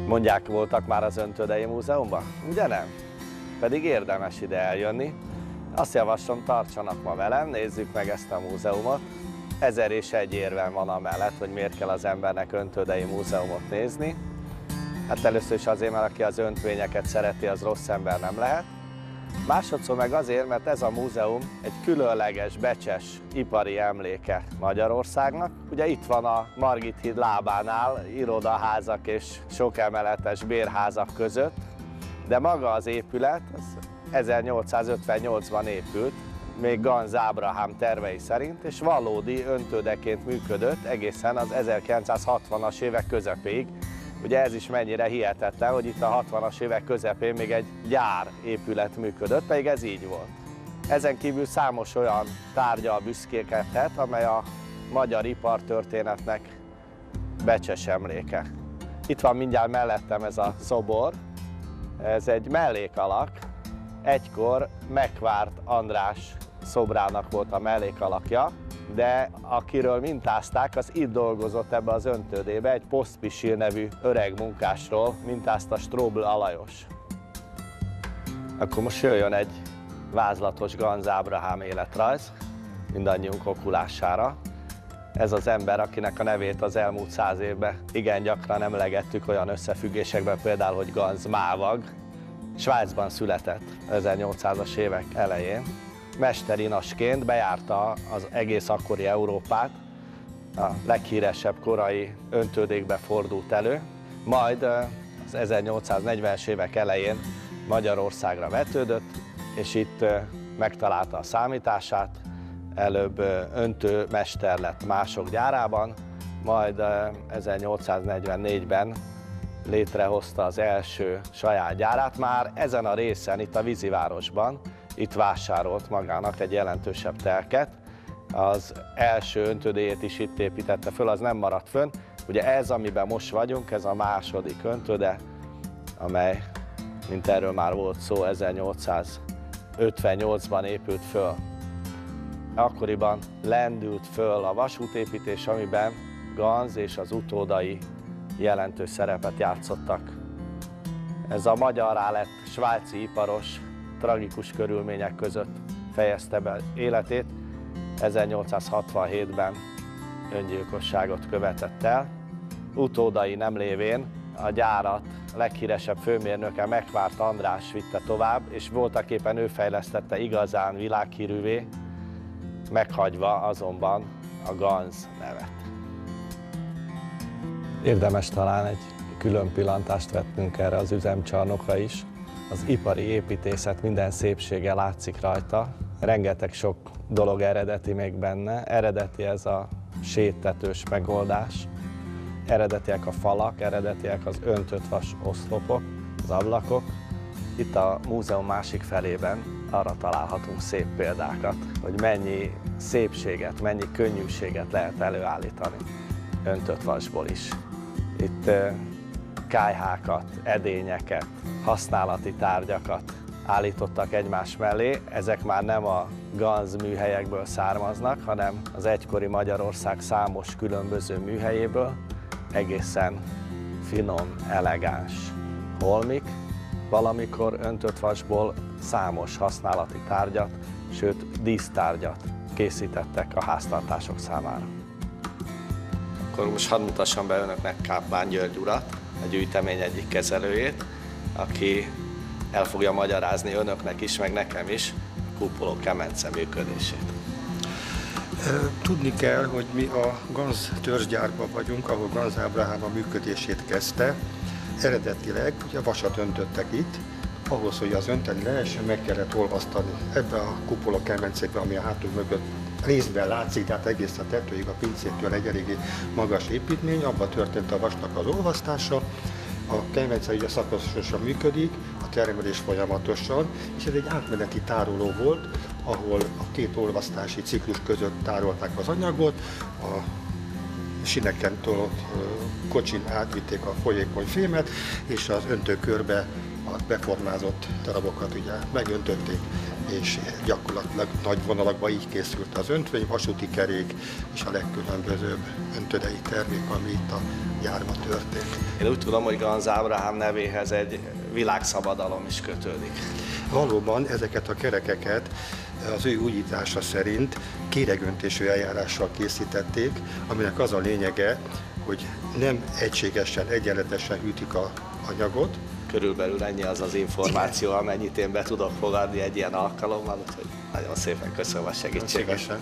Mondják, voltak már az Öntödei Múzeumban? Ugye nem? Pedig érdemes ide eljönni. Azt javaslom, tartsanak ma velem, nézzük meg ezt a múzeumot. 1001 érve van amellett, hogy miért kell az embernek Öntödei Múzeumot nézni. Hát először is azért, mert aki az öntvényeket szereti, az rossz ember nem lehet. Másodszor meg azért, mert ez a múzeum egy különleges, becses ipari emléke Magyarországnak. Ugye itt van a Margit híd lábánál irodaházak és sokemeletes bérházak között, de maga az épület az 1858-ban épült, még Ganz Ábrahám tervei szerint, és valódi öntödeként működött egészen az 1960-as évek közepéig. Ugye ez is mennyire hihetetlen, hogy itt a 60-as évek közepén még egy gyárépület működött, pedig ez így volt. Ezen kívül számos olyan tárgyal büszkélkedhet, amely a magyar ipartörténetnek becses emléke. Itt van mindjárt mellettem ez a szobor, ez egy mellékalak, egykor Megvárt András szobrának volt a mellékalakja, de akiről mintázták, az itt dolgozott ebbe az Öntődébe, egy Posztpisil nevű öreg munkásról mintázta Strobl Alajos. Akkor most jöjjön egy vázlatos Ganz Ábrahám életrajz, mindannyiunk okulására. Ez az ember, akinek a nevét az elmúlt 100 évben igen gyakran emlegettük olyan összefüggésekben, például, hogy Ganz Mávag, Svájcban született 1800-as évek elején. Mesterinasként bejárta az egész akkori Európát, a leghíresebb korai öntődékbe fordult elő, majd az 1840-es évek elején Magyarországra vetődött, és itt megtalálta a számítását, előbb öntőmester lett mások gyárában, majd 1844-ben létrehozta az első saját gyárát. Már ezen a részen, itt a Vízivárosban, itt vásárolt magának egy jelentősebb telket. Az első öntödéjét is itt építette föl, az nem maradt fönn. Ugye ez, amiben most vagyunk, ez a második öntöde, amely, mint erről már volt szó, 1858-ban épült föl. Akkoriban lendült föl a vasútépítés, amiben Ganz és az utódai jelentős szerepet játszottak. Ez a magyarrá lett svájci iparos tragikus körülmények között fejezte be életét, 1867-ben öngyilkosságot követett el. Utódai nem lévén a gyárat a leghíresebb főmérnöke, Megvárt András vitte tovább, és voltaképpen ő fejlesztette igazán világhírűvé, meghagyva azonban a Ganz nevet. Érdemes talán egy külön pillantást vettünk erre az üzemcsarnokra is. Az ipari építészet minden szépsége látszik rajta. Rengeteg sok dolog eredeti még benne. Eredeti ez a séttetős megoldás. Eredetiek a falak, eredetiek az öntött vas oszlopok, az ablakok. Itt a múzeum másik felében arra találhatunk szép példákat, hogy mennyi szépséget, mennyi könnyűséget lehet előállítani öntött vasból is. Itt kályhákat, edényeket, használati tárgyakat állítottak egymás mellé. Ezek már nem a Ganz műhelyekből származnak, hanem az egykori Magyarország számos különböző műhelyéből, egészen finom, elegáns holmik, valamikor öntött vasból számos használati tárgyat, sőt dísztárgyat készítettek a háztartások számára. Akkor most hadd mutassam be önöknek Kápán György urat, a gyűjtemény egyik kezelőjét, aki el fogja magyarázni önöknek is, meg nekem is a Kupoló kemence működését. Tudni kell, hogy mi a Ganz törzsgyárban vagyunk, ahol Ganz Ábrahám a működését kezdte. Eredetileg ugye vasat öntöttek itt, ahhoz, hogy az önteni lehessen, meg kellett olvasztani. Ebbe a Kupoló kemencébe, ami a hátunk mögött részben látszik, tehát egész a tetőig, a pincétől egy eléggé magas építmény, abban történt a vasnak az olvasztása. A kemence ugye szakaszosan működik, a termelés folyamatosan, és ez egy átmeneti tároló volt, ahol a két olvasztási ciklus között tárolták az anyagot, a sineken tolott kocsin átvitték a folyékony fémet, és az öntőkörbe a beformázott darabokat ugye megöntötték, és gyakorlatilag nagy vonalakban így készült az öntvény, vasúti kerék és a legkülönbözőbb öntödei termék, ami itt a járva történt. Én úgy tudom, hogy Ganz Ábrahám nevéhez egy világszabadalom is kötődik. Valóban ezeket a kerekeket az ő újítása szerint kéregöntésű eljárással készítették, aminek az a lényege, hogy nem egységesen, egyenletesen ütik a anyagot. Körülbelül ennyi az az információ, amennyit én be tudok fogadni egy ilyen alkalommal, úgyhogy nagyon szépen köszönöm a segítséget. Szívesen.